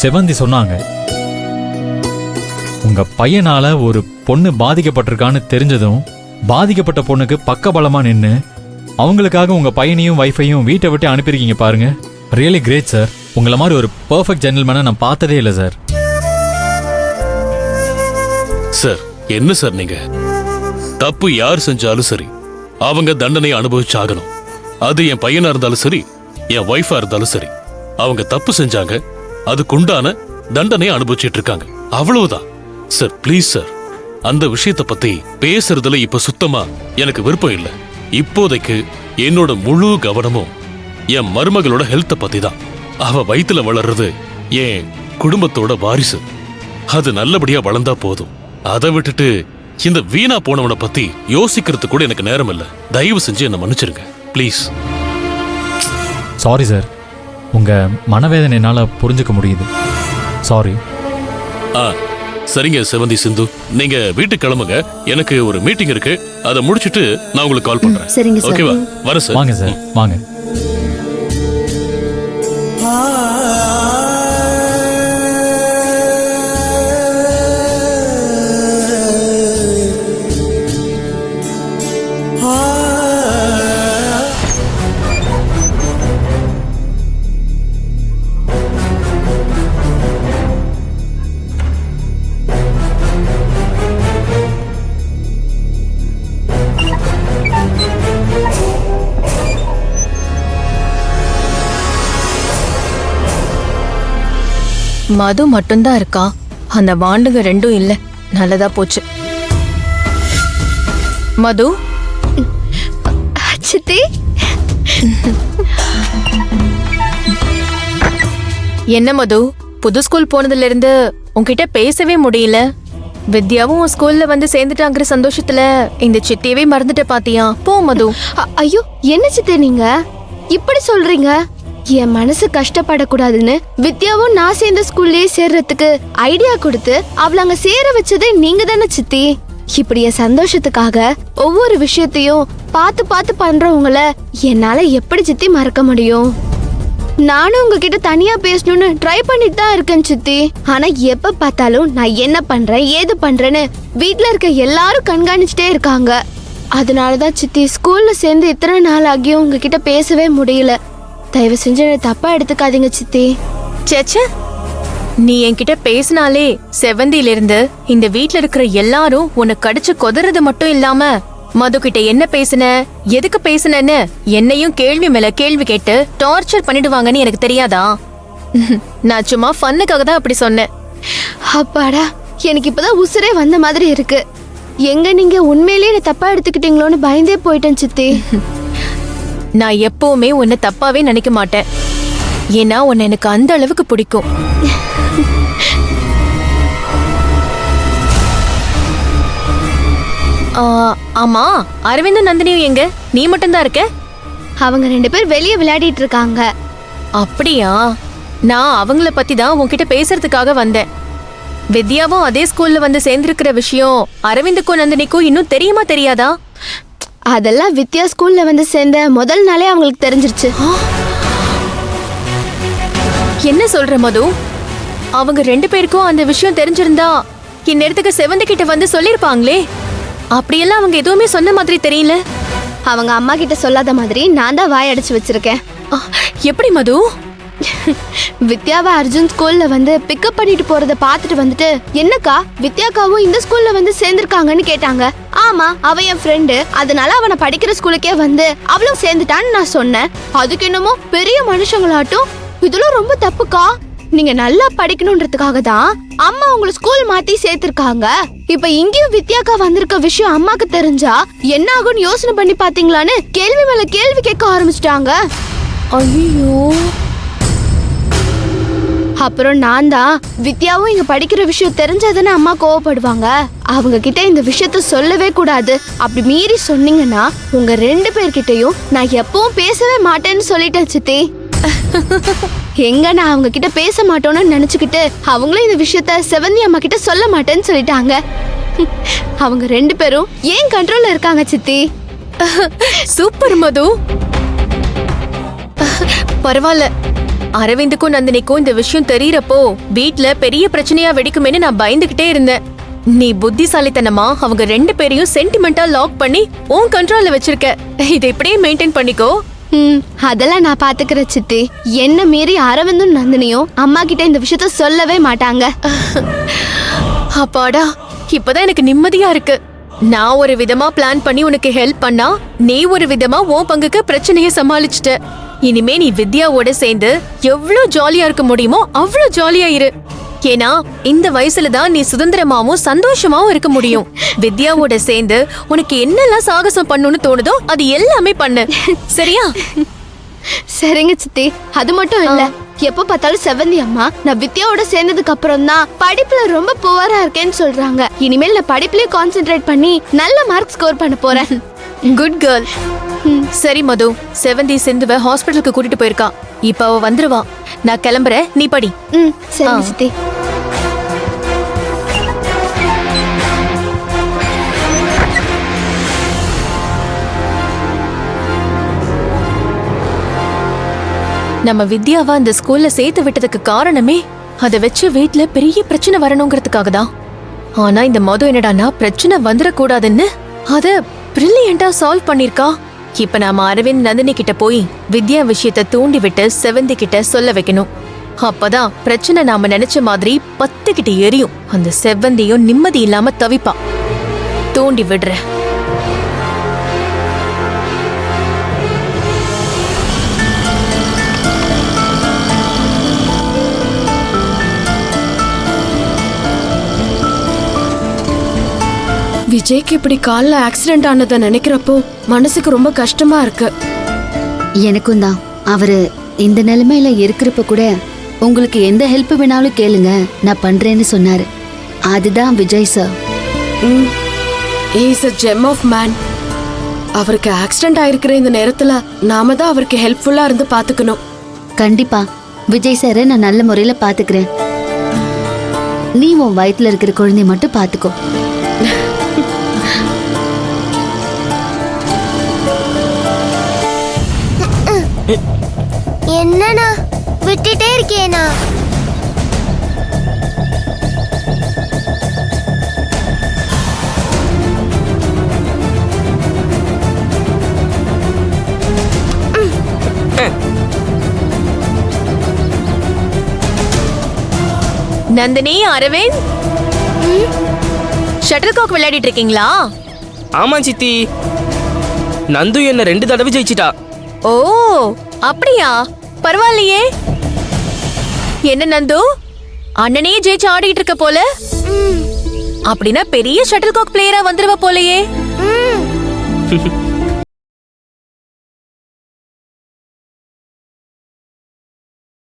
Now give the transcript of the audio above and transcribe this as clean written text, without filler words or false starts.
செவந்தி சொன்னாங்க, உங்க பையனால ஒரு பொண்ணு பாதிக்கப்பட்டிருக்கான்னு தெரிஞ்சதும் பாதிக்கப்பட்ட பொண்ணுக்கு பக்கபலமா நின்று அவங்களுக்காக உங்க பையனையும் வைஃபையும் வீட்டை விட்டு அனுப்பியிருக்கீங்க பாருங்க. Really great sir. உங்களை மாதிரி ஒரு பெர்ஃபெக்ட் ஜென்டில்மேனை நான் பார்த்ததே இல்லை சார். சார் என்ன சார் நீங்க? தப்பு யார் செஞ்சாலும் சரி அவங்க தண்டனையை அனுபவிச்சாகணும். அது என் பையனா இருந்தாலும் சரி என் வைஃபா இருந்தாலும் சரி. அவங்க தப்பு செஞ்சாங்க, அதுக்குண்டான தண்டனையை அனுபவிச்சிட்டு இருக்காங்க, அவ்வளவுதான் சார். ப்ளீஸ் சார், அந்த விஷயத்தை பத்தி பேசுறதுல இப்ப சுத்தமா எனக்கு விருப்பம் இல்லை. இப்போதைக்கு என்னோட முழு கவனமும் என் மருமகளோட ஹெல்த்தை பத்தி தான். அவ வயித்துல வளர்றது என் குடும்பத்தோட வாரிசு. அது நல்லபடியா வளர்ந்தா போதும். அதை விட்டுட்டு இந்த வீணா போனவனை பத்தி யோசிக்கிறது கூட எனக்கு நேரம் இல்லை. தயவு செஞ்சு என்ன மன்னிச்சிருங்க ப்ளீஸ். சாரி சார், உங்க மனவேதனை என்னால புரிஞ்சுக்க முடியுது. சாரி. சரிங்க செவந்தி சிந்து, நீங்க வீட்டுக்கு கிளம்புங்க. எனக்கு ஒரு மீட்டிங் இருக்கு, அதை முடிச்சிட்டு நான் உங்களுக்கு கால் பண்றேன். சரிங்க சார். ஓகேவா? வரேன் சார். வாங்க சார், வாங்க. மது மட்டும்தான் இருக்கா, அந்த வாண்டுங்க ரெண்டும் இல்ல. நல்லதா போச்சு. மது. சித்தி, என்ன மது, புது ஸ்கூல் போனதுல இருந்து உன்கிட்ட பேசவே முடியல. வித்யாவும் உன் ஸ்கூல்ல வந்து சேர்ந்துட்டாங்கிற சந்தோஷத்துல இந்த சித்தியவே மறந்துட்ட பாத்தியா? போ மது. ஐயோ என்ன சித்தி நீங்க இப்படி சொல்றீங்க? என் மனசு கஷ்டப்படக்கூடாதுன்னு வித்யாவும் நான் சேர்ந்த ஸ்கூல்லயே சேர்றதுக்கு ஐடியா கொடுத்து அவளை அங்க சேர வச்சதே நீங்க தானே சித்தி. இப்படி என் சந்தோஷத்துக்காக ஒவ்வொரு விஷயத்தையும் பார்த்து பார்த்து பண்றவங்கள என்னால எப்படி சித்தி மறக்க முடியும்? நானும் உங்ககிட்ட தனியா பேசணும்னு ட்ரை பண்ணிட்டு தான் இருக்கேன் சித்தி. ஆனா எப்ப பார்த்தாலும் நான் என்ன பண்றேன் ஏது பண்றேன்னு வீட்ல இருக்க எல்லாரும் கண்காணிச்சுட்டே இருக்காங்க. அதனாலதான் சித்தி ஸ்கூல்ல சேர்ந்து இத்தனை நாள் ஆகியும் உங்ககிட்ட பேசவே முடியல. தயவு செஞ்சு தப்பா எடுத்துக்காதீங்க சித்தி. சேச்சே, நீ என்கிட்ட பேசினாலே செவந்தில இருந்து இந்த வீட்ல இருக்கிற எல்லாரும் உன்னை கடிச்சு கொதறது மட்டும் இல்லாம மது கிட்ட என்ன பேசுன, எதுக்கு பேசுனன்னு என்னையும் கேள்வி மேல கேள்வி கேட்டு டார்ச்சர் பண்ணிடுவாங்கன்னு எனக்கு தெரியாதா? நான் சும்மா ஃபன்னுக்காக தான் அப்படி சொன்னேன். அப்பாடா, எனக்கு இப்பதான் உசுரே வந்த மாதிரி இருக்கு. எங்க நீங்க உண்மையிலேயே தப்பா எடுத்துக்கிட்டீங்களோன்னு பயந்தே போயிட்டேன் சித்தி. நான் எப்பவுமே உன்னை தப்பாவே நினைக்க மாட்டேன். ஏன்னா உன்னை எனக்கு அந்த அளவுக்கு பிடிக்கும். ஆமா, அரவிந்தும் நந்தினியும் எங்க? நீ மட்டும்தான் இருக்க? அவங்க 2 பேர் வெளியே விளையாடிட்டு இருக்காங்க. அப்படியா? நான் அவங்கள பத்தி தான் உன்கிட்ட பேசுறதுக்காக வந்தேன். வித்யாவும் அதே ஸ்கூல்ல வந்து சேர்ந்திருக்கிற விஷயம் அரவிந்துக்கும் நந்தினிக்கும் இன்னும் தெரியுமா தெரியாதா? அதெல்லாம் வித்யா ஸ்கூல்ல வந்து சேர்ந்த முதல் நாளே அவங்களுக்கு தெரிஞ்சிருச்சு. என்ன சொல்ற மது? அவங்க 2 பேருக்கும் அந்த விஷயம் தெரிஞ்சிருந்தா இந்நேரத்துக்கு செவந்தி கிட்ட வந்து சொல்லிருப்பாங்களே. அப்படியெல்லாம் அவங்க எதுவுமே சொன்ன மாதிரி தெரியல. அவங்க அம்மா கிட்ட சொல்லாத மாதிரி நான் தான் வாய் அடைச்சு வச்சிருக்கேன். எப்படி மது? வித்யாவை அர்ஜுன் ஸ்கூல்ல வந்து பிக்கப் பண்ணிட்டு போறத பாத்துட்டு வந்துட்டு, என்னக்கா வித்யாக்காவும் இந்த ஸ்கூல்ல வந்து சேர்ந்திருக்காங்கன்னு கேட்டாங்க. ஆமா, அவ என் ஃப்ரெண்டு, அதனால அவனை படிக்கிற ஸ்கூலுக்கே வந்து அவளும் சேர்ந்துட்டான்னு நான் சொன்னேன். அதுக்கு என்னமோ பெரிய மனுஷங்களாட்டும் இதெல்லாம் ரொம்ப தப்புக்கா, நீங்க நல்லா படிக்கணும்ன்றதுக்காக தான் அம்மா உங்களை ஸ்கூல் மாத்தி சேர்த்திருக்காங்க. இப்ப இங்கேயும் வித்யாக்கா வந்திருக்க விஷயம் அம்மாக்கு தெரிஞ்சா என்ன ஆகும்னு யோசனை பண்ணி பாத்தீங்களான்னு கேள்வி மேல கேள்வி கேட்க ஆரம்பிச்சிட்டாங்க. ஐயோ. அப்புறம் நான் தான் வித்யாவும் இங்க படிக்கிற விஷயம் தெரிஞ்சாதானே அம்மா கோவப்படுவாங்க. அவங்க கிட்ட இந்த விஷயத்த சொல்லவே கூடாது. அப்படி மீறி சொன்னீங்கன்னா உங்க 2 பேர்கிட்டயும் நான் எப்பவும் பேசவே மாட்டேன்னு சொல்லிட்டேன் சித்தி. எங்க நான் அவங்க கிட்ட பேச மாட்டோம்னு நினைச்சுக்கிட்டு அவங்களும் இந்த விஷயத்த செவந்தி அம்மா கிட்ட சொல்ல மாட்டேன்னு சொல்லிட்டாங்க. அவங்க 2 பேரும் ஏன் கண்ட்ரோல்ல இருக்காங்க சித்தி. சூப்பர் மது. பரவாயில்ல, அரவிந்துக்கும் நந்தினிக்கும் இந்த விஷயம் தெரியறப்போ வீட்ல பெரிய பிரச்சனையா வெடிக்குமேன்னு நான் பயந்துகிட்டே இருந்தேன். நீ புத்திசாலித்தனமா அவங்க 2 பேரையும் சென்டிமெண்டா லாக் பண்ணி உன் கண்ட்ரோல்ல வச்சிருக்க. இதை இப்படியே மெயின்டைன் பண்ணிக்கோ. அதெல்லாம் நான் பாத்துக்கிறேன் சித்தி. என்ன மீறி அரவிந்தும் நந்தினியும் அம்மா கிட்ட இந்த விஷயத்த சொல்லவே மாட்டாங்க. அப்பாடா, இப்பதான் எனக்கு நிம்மதியா இருக்கு. நான் ஒரு விதமா பிளான் பண்ணி உனக்கு ஹெல்ப் பண்ணா, நீ ஒரு விதமா உன் பங்குக்கு பிரச்சனைய சமாளிச்சிட்ட. இனிமே நீ வித்யாவோட சேர்ந்து எவ்வளவு ஜாலியா இருக்க முடியுமோ அவ்வளவு ஜாலியா இரு. ஏன்னா இந்த வயசுல தான் நீ சுதந்திரமாவும் சந்தோஷமாவும் இருக்க முடியும். வித்யாவோட சேர்ந்து உனக்கு என்னெல்லாம் சாகசம் பண்ணணும்னு தோணுதோ அது எல்லாமே பண்ணு, சரியா? சரிங்க சித்தி. அது மட்டும் இல்ல, எப்ப பார்த்தாலும் செவந்தி அம்மா நான் வித்யாவோட சேர்ந்ததுக்கு அப்புறம் தான் படிப்புல ரொம்ப புவரா இருக்கேன்னு சொல்றாங்க. இனிமேல் நான் படிப்புலயே கான்சென்ட்ரேட் பண்ணி நல்ல மார்க் ஸ்கோர் பண்ண போறேன். Good girl. சரி மது, செவந்தி சிந்துவ ஹாஸ்பிட்டலுக்கு கூட்டிட்டு போயிருக்கா. இப்ப அவ வந்துருவா. நான் கிளம்புறேன், நீ படி. சரிங்க சித்தி. நம்ம வித்யாவா இந்த ஸ்கூல்ல சேர்த்து விட்டதுக்கு காரணமே அதை வச்சு வீட்ல பெரிய பிரச்சனை வரணுங்கிறதுக்காக தான். ஆனா இந்த மது என்னடானா பிரச்சனை வந்துடக்கூடாதுன்னு அத பிரில்லியண்டா சால்வ் பண்ணிருக்கா. இப்ப நாம அரவிந்த் நந்தினி கிட்ட போய் வித்யா விஷயத்தை தூண்டி விட்டு செவந்தி கிட்ட சொல்ல வைக்கணும். அப்பதான் பிரச்சனை நாம நினைச்ச மாதிரி 10 கிட்ட எரியும். அந்த செவந்தியும் நிம்மதி இல்லாம தவிப்பா. தூண்டி விடுற. விஜய்க்கு இப்படி கால்ல ஆக்சிடென்ட் ஆனதை நினைக்கிறப்போ மனசுக்கு ரொம்ப கஷ்டமா இருக்கு. எனக்கும் தான். அவரு இந்த நிலைமையில இருக்கிறப்ப கூட உங்களுக்கு எந்த ஹெல்ப் வேணாலும் கேளுங்க, நான் பண்றேன்னு சொன்னாரு. அதுதான் Vijay sir. Is a gem of man. அவருக்கு ஆக்சிடென்ட் ஆயிருக்கிற இந்த நேரத்துல நாம தான் அவருக்கு ஹெல்ப்ஃபுல்லா இருந்து பாத்துக்கணும். கண்டிப்பா விஜய் சாரை நான் நல்ல முறையில பாத்துக்கிறேன். நீ உன் வயித்துல இருக்கிற குழந்தைய மட்டும் பாத்துக்கோ. என்னண்ணா விட்டுட்டே இருக்கேனா? நந்தினி, அரவிந்த், ஷட்டில் காக் விளையாடிட்டு இருக்கீங்களா? ஆமா சித்தி, நந்து என்ன 2 தடவை ஜெயிச்சிட்டா. ஓ அப்படியா? பரவாயில்லையே. என்ன நந்து, அண்ணனே ஜெயிச்சு ஆடிட்டு இருக்க போல. அப்படின்னா பெரிய ஷட்டில் காக் பிளேயரா வந்துருவ போலயே.